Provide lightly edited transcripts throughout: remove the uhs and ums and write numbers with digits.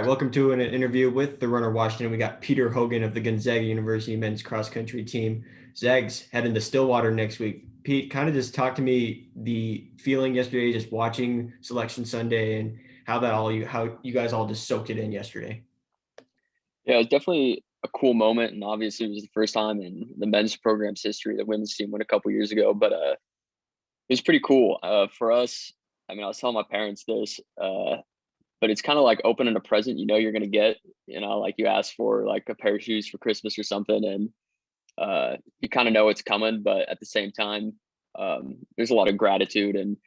right, welcome to an interview with the runner Washington. We got Peter Hogan of the Gonzaga University men's cross country team. Zags heading to Stillwater next week. Pete, kind of just talk to me the feeling yesterday, just watching Selection Sunday and how you guys all just soaked it in yesterday. Yeah, it was definitely a cool moment, and obviously it was the first time in the men's program's history the women's team went a couple years ago. But it was pretty cool for us. I mean, I was telling my parents this, but it's kind of like opening a present. You're gonna get. Like you ask for like a pair of shoes for Christmas or something, and you kind of know it's coming. But at the same time, there's a lot of gratitude and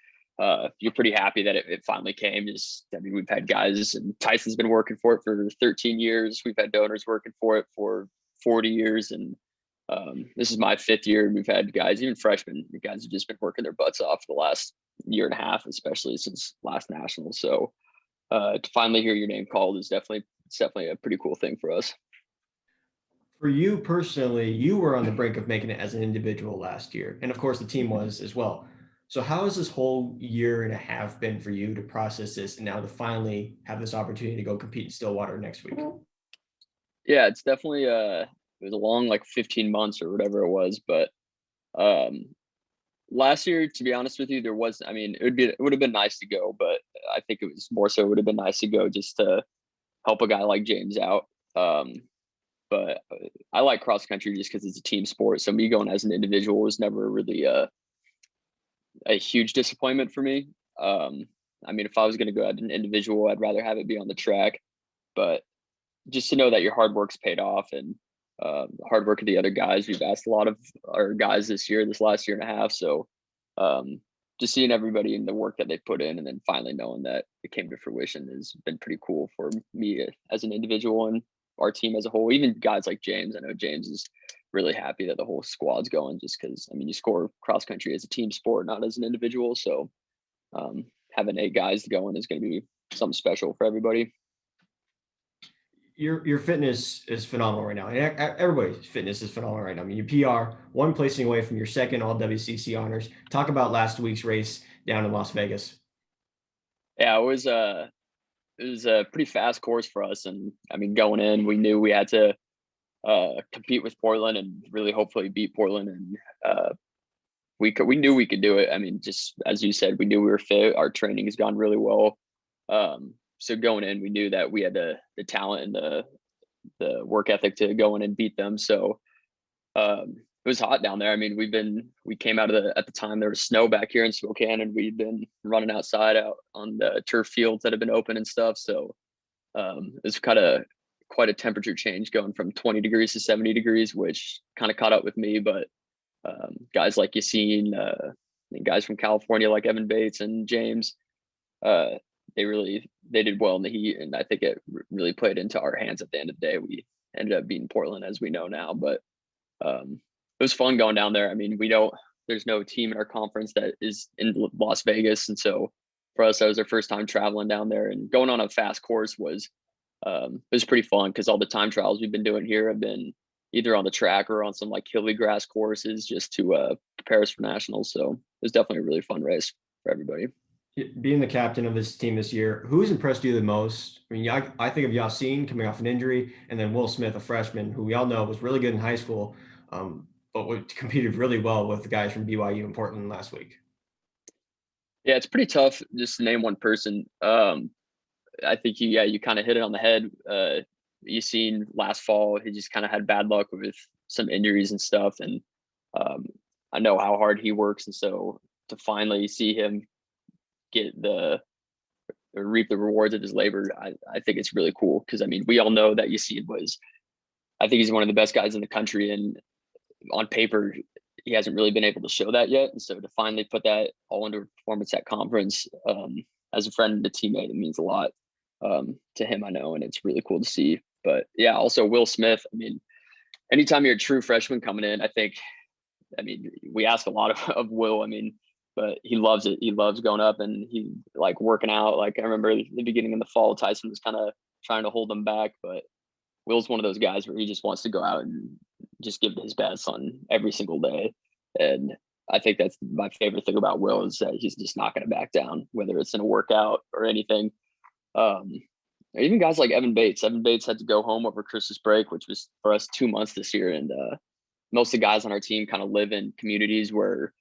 you're pretty happy that it finally came. I mean, we've had guys, and Tyson's been working for it for 13 years. We've had donors working for it for 40 years. And this is my 5th year. We've had guys, even freshmen, guys have just been working their butts off for the last year and a half, especially since last national. So to finally hear your name called it's definitely a pretty cool thing for us. For you personally, you were on the brink of making it as an individual last year, and of course the team was as well. So how has this whole year and a half been for you to process this and now to finally have this opportunity to go compete in Stillwater next week? Yeah, it's definitely it was a long, like, 15 months or whatever it was. But um last year, to be honest with you, there was, I mean, it would have been nice to go, but I think it was more so it would have been nice to go just to help a guy like James out. But I like cross country just because it's a team sport. So me going as an individual was never really a huge disappointment for me. Um, I mean, if I was going to go as an individual, I'd rather have it be on the track. But just to know that your hard work's paid off, and the hard work of the other guys. We've asked a lot of our guys this last year and a half. So um, just seeing everybody and the work that they put in, and then finally knowing that it came to fruition has been pretty cool for me as an individual and our team as a whole. Even guys like James, I know James is really happy that the whole squad's going, just because, I mean, you score cross country as a team sport, not as an individual. So having 8 guys going is going to be something special for everybody. Your fitness is phenomenal right now. And everybody's fitness is phenomenal right now. I mean, your PR, one placing away from your second all WCC honors. Talk about last week's race down in Las Vegas. Yeah, it was a pretty fast course for us, and I mean, going in, we knew we had to compete with Portland and really hopefully beat Portland, and we knew we could do it. I mean, just as you said, we knew we were fit. Our training has gone really well. So going in, we knew that we had the talent and the work ethic to go in and beat them. So it was hot down there. I mean, we came out of at the time there was snow back here in Spokane, and we'd been running outside out on the turf fields that had been open and stuff. So it's kind of quite a temperature change going from 20 degrees to 70 degrees, which kind of caught up with me. But guys like Yassine, and guys from California like Evan Bates and James, uh, they did well in the heat, and I think it really played into our hands at the end of the day. We ended up beating Portland, as we know now, but it was fun going down there. I mean, there's no team in our conference that is in Las Vegas, and so for us, that was our first time traveling down there, and going on a fast course it was pretty fun because all the time trials we've been doing here have been either on the track or on some like hilly grass courses just to prepare us for nationals. So it was definitely a really fun race for everybody. Being the captain of this team this year, who's impressed you the most? I mean, I think of Yassine coming off an injury, and then Will Smith, a freshman who we all know was really good in high school, but competed really well with the guys from BYU and Portland last week. Yeah, it's pretty tough just to name one person. I think you kind of hit it on the head. You seen last fall, he just kind of had bad luck with some injuries and stuff, and um, I know how hard he works, and so to finally see him get reap the rewards of his labor, I think it's really cool because I mean, we all know that Yassine I think he's one of the best guys in the country, and on paper he hasn't really been able to show that yet. And so to finally put that all into a performance at conference, as a friend and a teammate, it means a lot to him, I know, and it's really cool to see. But yeah, also Will Smith. I mean, anytime you're a true freshman coming in, I mean, we ask a lot of Will. I mean, but he loves it. He loves going up, and he like working out. Like I remember the beginning of the fall, Tyson was kind of trying to hold him back, but Will's one of those guys where he just wants to go out and just give his best on every single day. And I think that's my favorite thing about Will is that he's just not going to back down, whether it's in a workout or anything. Um, Even guys like Evan Bates. Evan Bates had to go home over Christmas break, which was for us 2 months this year. And most of the guys on our team kind of live in communities where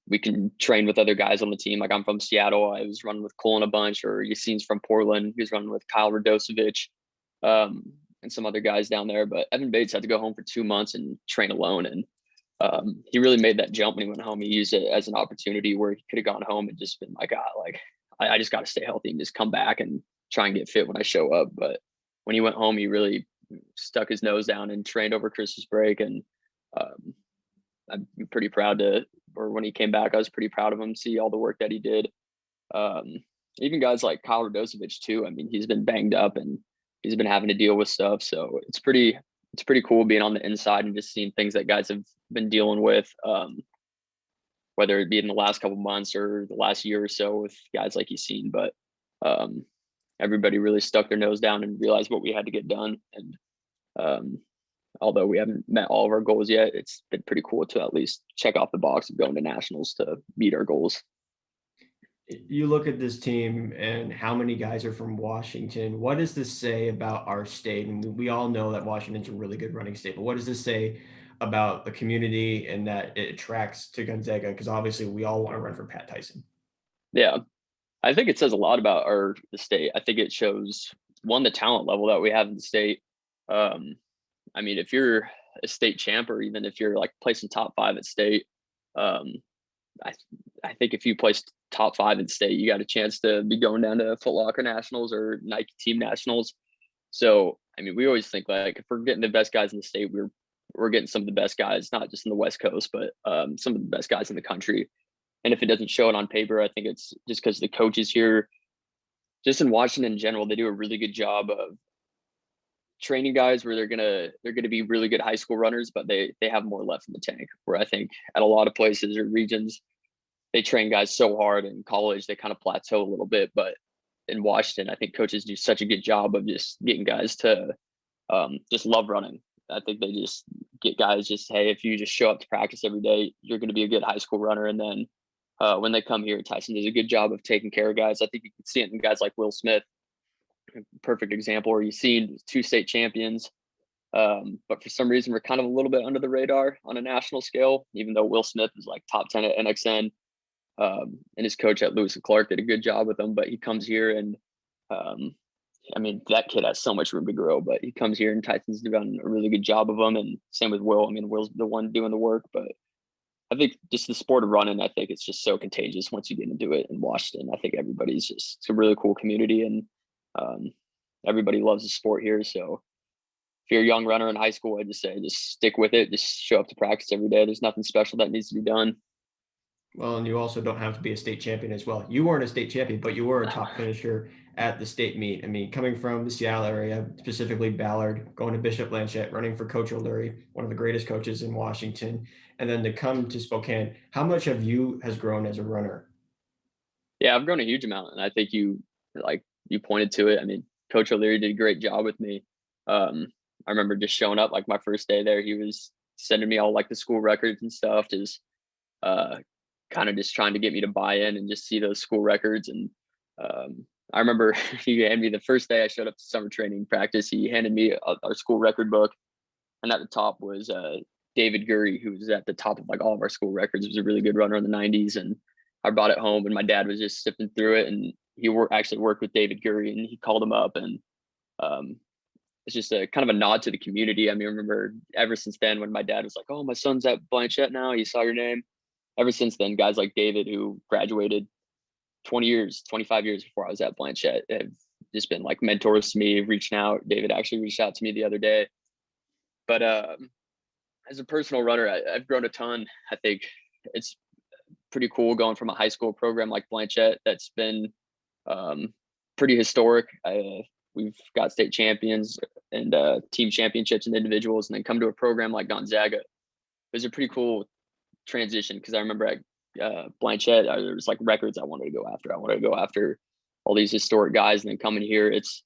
we can train with other guys on the team. Like I'm from Seattle. I was running with Colin a bunch, or Yassine's from Portland. He was running with Kyle Radosevich and some other guys down there. But Evan Bates had to go home for 2 months and train alone. And he really made that jump when he went home. He used it as an opportunity where he could have gone home and just been like, I just got to stay healthy and just come back and try and get fit when I show up. But when he went home, he really stuck his nose down and trained over Christmas break. And I'm pretty proud or when he came back, I was pretty proud of him, see all the work that he did. Even guys like Kyle Radosevich too. I mean, he's been banged up and he's been having to deal with stuff. So it's pretty cool being on the inside and just seeing things that guys have been dealing with, whether it be in the last couple months or the last year or so with guys like you've seen. But everybody really stuck their nose down and realized what we had to get done. And although we haven't met all of our goals yet, it's been pretty cool to at least check off the box of going to nationals to meet our goals. You look at this team and how many guys are from Washington. What does this say about our state? And we all know that Washington's a really good running state, but what does this say about the community and that it attracts to Gonzaga? Because obviously we all want to run for Pat Tyson. Yeah, I think it says a lot about the state. I think it shows the talent level that we have in the state. I mean, if you're a state champ, or even if you're like placing top 5 at state, I think if you placed top 5 in state, you got a chance to be going down to Foot Locker Nationals or Nike Team Nationals. So, I mean, we always think like if we're getting the best guys in the state, we're getting some of the best guys, not just in the West Coast, but some of the best guys in the country. And if it doesn't show it on paper, I think it's just because the coaches here, just in Washington in general, they do a really good job of training guys where they're gonna be really good high school runners, but they have more left in the tank. Where I think at a lot of places or regions, they train guys so hard in college they kind of plateau a little bit. But in Washington, I think coaches do such a good job of just getting guys to just love running. I think they just get guys just, hey, if you just show up to practice every day, you're going to be a good high school runner. And then when they come here, Tyson does a good job of taking care of guys. I think you can see it in guys like Will Smith, perfect example, where you see 2 state champions. But for some reason, we're kind of a little bit under the radar on a national scale, even though Will Smith is like top 10 at NXN. And his coach at Lewis and Clark did a good job with him, but he comes here and I mean, that kid has so much room to grow, but he comes here and Tyson's done a really good job of him. And same with Will. I mean, Will's the one doing the work, but I think just the sport of running, I think it's just so contagious once you get into it in Washington. I think it's a really cool community, and everybody loves the sport here. So if you're a young runner in high school, I just say, just stick with it. Just show up to practice every day. There's nothing special that needs to be done. Well, and you also don't have to be a state champion as well. You weren't a state champion, but you were a top finisher at the state meet. I mean, coming from the Seattle area, specifically Ballard, going to Bishop Blanchette, running for Coach O'Leary, one of the greatest coaches in Washington, and then to come to Spokane, how much of you has grown as a runner? Yeah, I've grown a huge amount, and I think you pointed to it. I mean, Coach O'Leary did a great job with me. I remember just showing up like my first day there. He was sending me all like the school records and stuff, just kind of just trying to get me to buy in and just see those school records. And I remember he handed me the first day I showed up to summer training practice. He handed me our school record book, and at the top was David Gurry, who was at the top of like all of our school records. He was a really good runner in the 90s, and I brought it home, and my dad was just sifting through it, and he actually worked with David Gurry, and he called him up, and it's just a kind of a nod to the community. I mean, I remember ever since then when my dad was like, "Oh, my son's at Blanchette now. He saw your name." Ever since then, guys like David, who graduated 20 years, 25 years before I was at Blanchette, have just been like mentors to me, reaching out. David actually reached out to me the other day. But as a personal runner, I've grown a ton. I think it's pretty cool going from a high school program like Blanchette that's been pretty historic. We've got state champions and team championships and individuals, and then come to a program like Gonzaga. It was a pretty cool transition because I remember at Blanchette, there was like records I wanted to go after. I wanted to go after all these historic guys, and then coming here, it's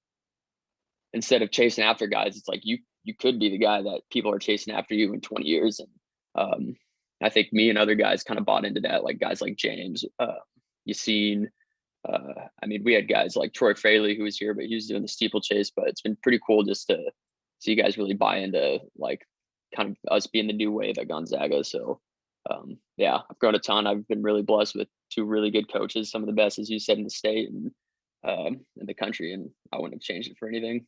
instead of chasing after guys, it's like you could be the guy that people are chasing after you in 20 years. And I think me and other guys kind of bought into that, like guys like James, Yassine, I mean, we had guys like Troy Fraley who was here, but he was doing the steeplechase. But it's been pretty cool just to see you guys really buy into like kind of us being the new wave at Gonzaga. So yeah, I've grown a ton. I've been really blessed with two really good coaches, some of the best, as you said, in the state and in the country, and I wouldn't have changed it for anything.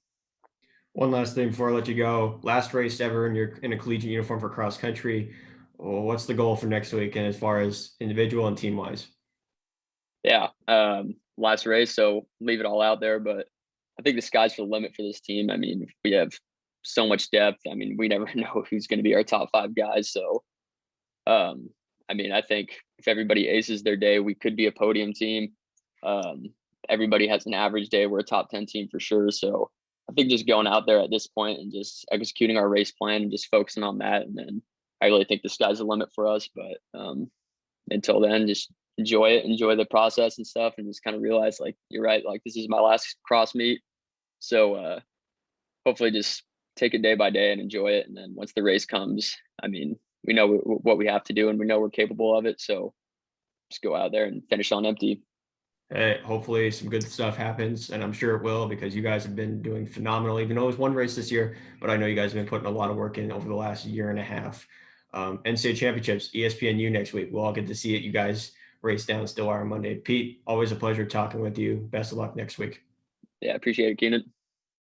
One last thing before I let you go. Last race ever in your in a collegiate uniform for cross country. Well, what's the goal for next week, and as far as individual and team wise? Yeah, last race, so leave it all out there. But I think the sky's the limit for this team. I mean, we have so much depth. I mean, we never know who's going to be our top five guys. So, I mean, I think if everybody aces their day, we could be a podium team. Um, Everybody has an average day. We're a top 10 team for sure. So I think just going out there at this point and just executing our race plan and just focusing on that. And then I really think the sky's the limit for us. But until then, just enjoy it, enjoy the process and stuff, and just kind of realize like you're right, like this is my last cross meet. So hopefully just take it day by day and enjoy it. And then once the race comes, I mean, we know what we have to do and we know we're capable of it. So just go out there and finish on empty. Hey, hopefully some good stuff happens, and I'm sure it will because you guys have been doing phenomenal. Even though it was one race this year, but I know you guys have been putting a lot of work in over the last year and a half. NCAA championships, ESPNU next week. We'll all get to see it. You guys race down Stillwater on Monday. Pete, always a pleasure talking with you. Best of luck next week. Yeah, appreciate it, Keenan.